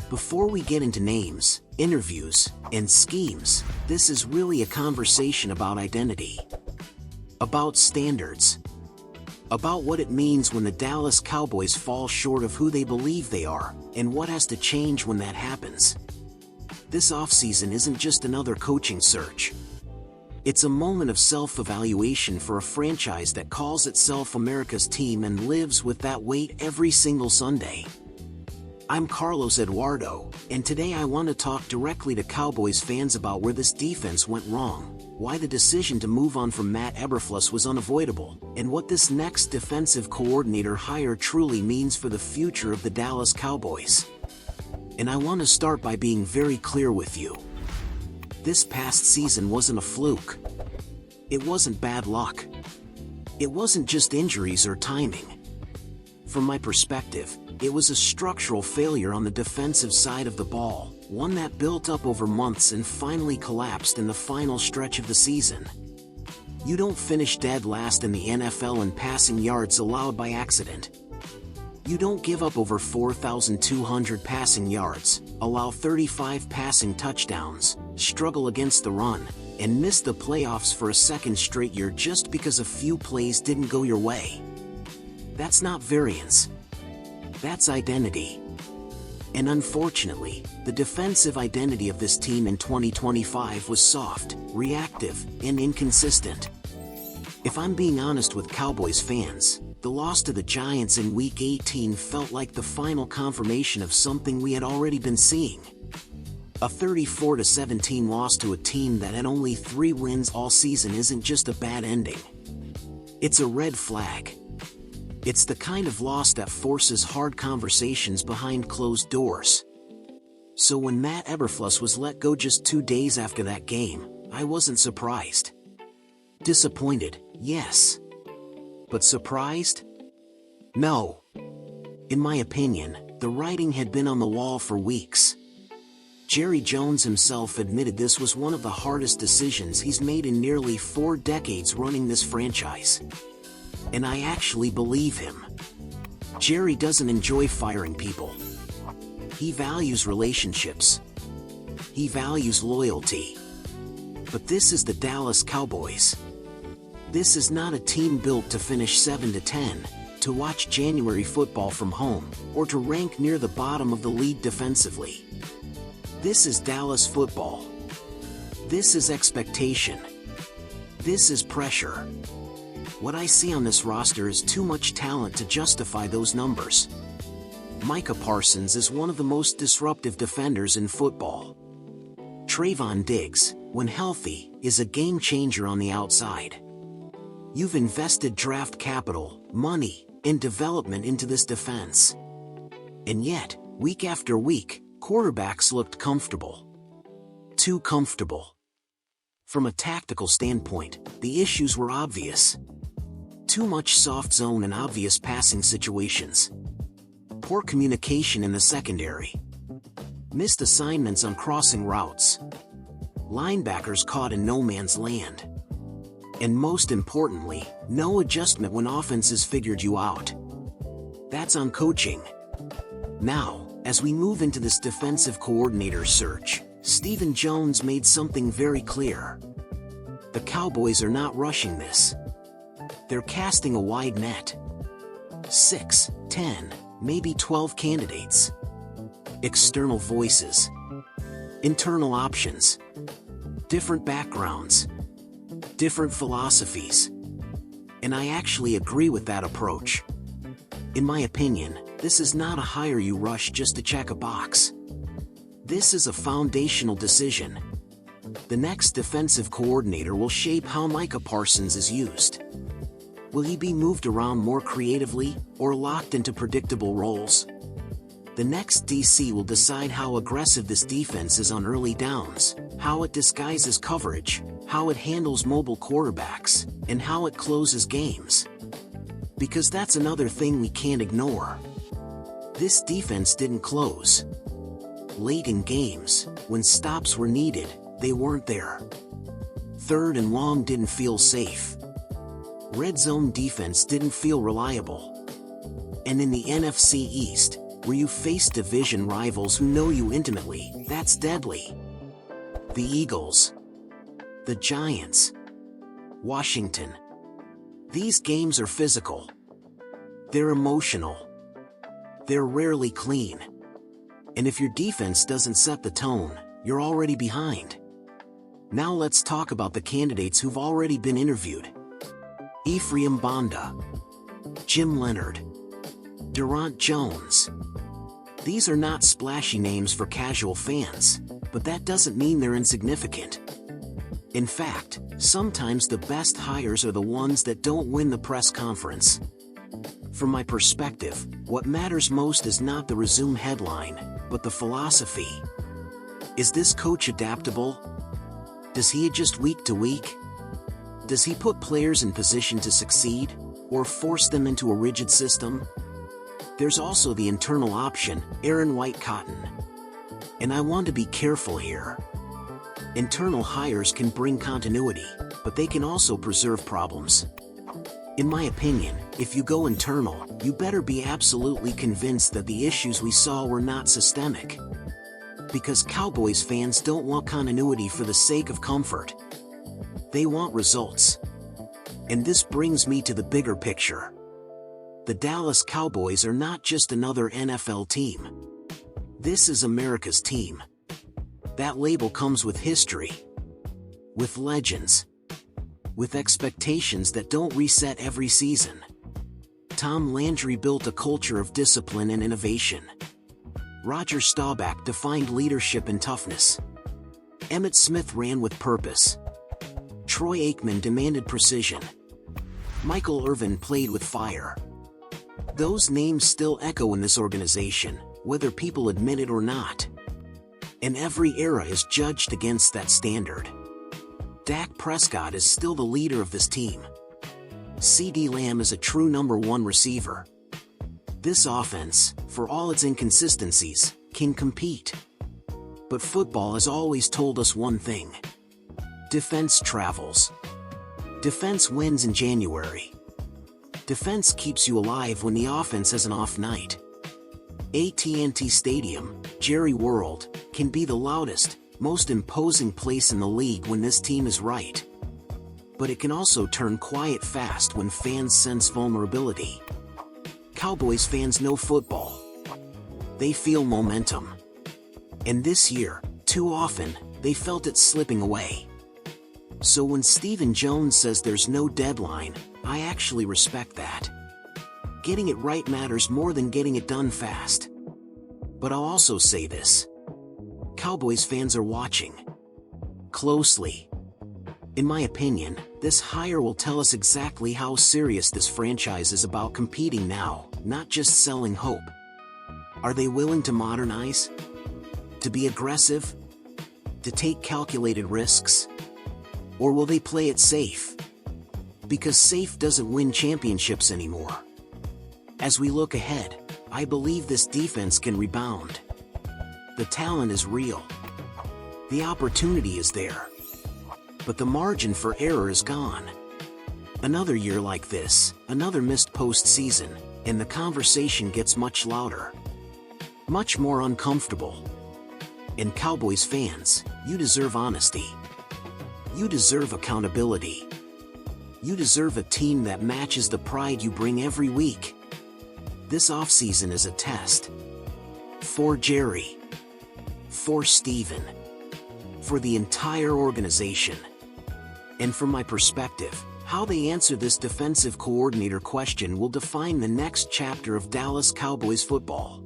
Before we get into names, interviews, and schemes, this is really a conversation about identity. About standards. About what it means when the Dallas Cowboys fall short of who they believe they are, and what has to change when that happens. This offseason isn't just another coaching search. It's a moment of self-evaluation for a franchise that calls itself America's team and lives with that weight every single Sunday. I'm Carlos Eduardo, and today I want to talk directly to Cowboys fans about where this defense went wrong, why the decision to move on from Matt Eberflus was unavoidable, and what this next defensive coordinator hire truly means for the future of the Dallas Cowboys. And I want to start by being very clear with you. This past season wasn't a fluke. It wasn't bad luck. It wasn't just injuries or timing. From my perspective, it was a structural failure on the defensive side of the ball, one that built up over months and finally collapsed in the final stretch of the season. You don't finish dead last in the NFL in passing yards allowed by accident. You don't give up over 4,200 passing yards, allow 35 passing touchdowns, struggle against the run, and miss the playoffs for a second straight year just because a few plays didn't go your way. That's not variance. That's identity. And unfortunately, the defensive identity of this team in 2025 was soft, reactive, and inconsistent. If I'm being honest with Cowboys fans, the loss to the Giants in Week 18 felt like the final confirmation of something we had already been seeing. A 34-17 loss to a team that had only 3 wins all season isn't just a bad ending. It's a red flag. It's the kind of loss that forces hard conversations behind closed doors. So when Matt Eberflus was let go just 2 days after that game, I wasn't surprised. Disappointed, yes. But surprised? No. In my opinion, the writing had been on the wall for weeks. Jerry Jones himself admitted this was one of the hardest decisions he's made in nearly 4 decades running this franchise. And I actually believe him. Jerry doesn't enjoy firing people. He values relationships. He values loyalty. But this is the Dallas Cowboys. This is not a team built to finish 7-10, to watch January football from home, or to rank near the bottom of the league defensively. This is Dallas football. This is expectation. This is pressure. What I see on this roster is too much talent to justify those numbers. Micah Parsons is one of the most disruptive defenders in football. Trayvon Diggs, when healthy, is a game changer on the outside. You've invested draft capital, money, and development into this defense. And yet, week after week, quarterbacks looked comfortable. Too comfortable. From a tactical standpoint, the issues were obvious. Too much soft zone and obvious passing situations. Poor communication in the secondary. Missed assignments on crossing routes. Linebackers caught in no man's land. And most importantly, no adjustment when offenses figured you out. That's on coaching. Now, as we move into this defensive coordinator search, Stephen Jones made something very clear. The Cowboys are not rushing this. They're casting a wide net. 6, 10, maybe 12 candidates. External voices. Internal options. Different backgrounds. Different philosophies. And I actually agree with that approach. In my opinion, this is not a hire you rush just to check a box. This is a foundational decision. The next defensive coordinator will shape how Micah Parsons is used. Will he be moved around more creatively, or locked into predictable roles? The next DC will decide how aggressive this defense is on early downs, how it disguises coverage, how it handles mobile quarterbacks, and how it closes games. Because that's another thing we can't ignore. This defense didn't close. Late in games, when stops were needed, they weren't there. 3rd and long didn't feel safe. Red zone defense didn't feel reliable. And in the NFC East, where you face division rivals who know you intimately. That's deadly. The Eagles, the Giants, Washington. These games are physical. They're emotional. They're rarely clean. And if your defense doesn't set the tone, you're already behind. Now let's talk about the candidates who've already been interviewed. Ephraim Banda, Jim Leonard, Durant Jones. These are not splashy names for casual fans, but that doesn't mean they're insignificant. In fact, sometimes the best hires are the ones that don't win the press conference. From my perspective, what matters most is not the resume headline, but the philosophy. Is this coach adaptable? Does he adjust week to week? Does he put players in position to succeed, or force them into a rigid system? There's also the internal option, Aaron White-Cotton. And I want to be careful here. Internal hires can bring continuity, but they can also preserve problems. In my opinion, if you go internal, you better be absolutely convinced that the issues we saw were not systemic. Because Cowboys fans don't want continuity for the sake of comfort. They want results. And this brings me to the bigger picture. The Dallas Cowboys are not just another NFL team. This is America's team. That label comes with history, with legends, with expectations that don't reset every season. Tom Landry built a culture of discipline and innovation. Roger Staubach defined leadership and toughness. Emmitt Smith ran with purpose. Troy Aikman demanded precision. Michael Irvin played with fire. Those names still echo in this organization, whether people admit it or not. And every era is judged against that standard. Dak Prescott is still the leader of this team. CeeDee Lamb is a true number one receiver. This offense, for all its inconsistencies, can compete. But football has always told us one thing. Defense travels. Defense wins in January. Defense keeps you alive when the offense has an off night. AT&TStadium, Jerry World, can be the loudest, most imposing place in the league when this team is right. But it can also turn quiet fast when fans sense vulnerability. Cowboys fans know football. They feel momentum. And this year, too often, they felt it slipping away. So when Stephen Jones says there's no deadline, I actually respect that. Getting it right matters more than getting it done fast. But I'll also say this. Cowboys fans are watching closely. In my opinion, this hire will tell us exactly how serious this franchise is about competing now, not just selling hope. Are they willing to modernize? To be aggressive? To take calculated risks? Or will they play it safe? Because safe doesn't win championships anymore. As we look ahead, I believe this defense can rebound. The talent is real. The opportunity is there. But the margin for error is gone. Another year like this, another missed postseason, and the conversation gets much louder. Much more uncomfortable. And Cowboys fans, you deserve honesty. You deserve accountability. You deserve a team that matches the pride you bring every week. This offseason is a test. For Jerry. For Steven. For the entire organization. And from my perspective, how they answer this defensive coordinator question will define the next chapter of Dallas Cowboys football.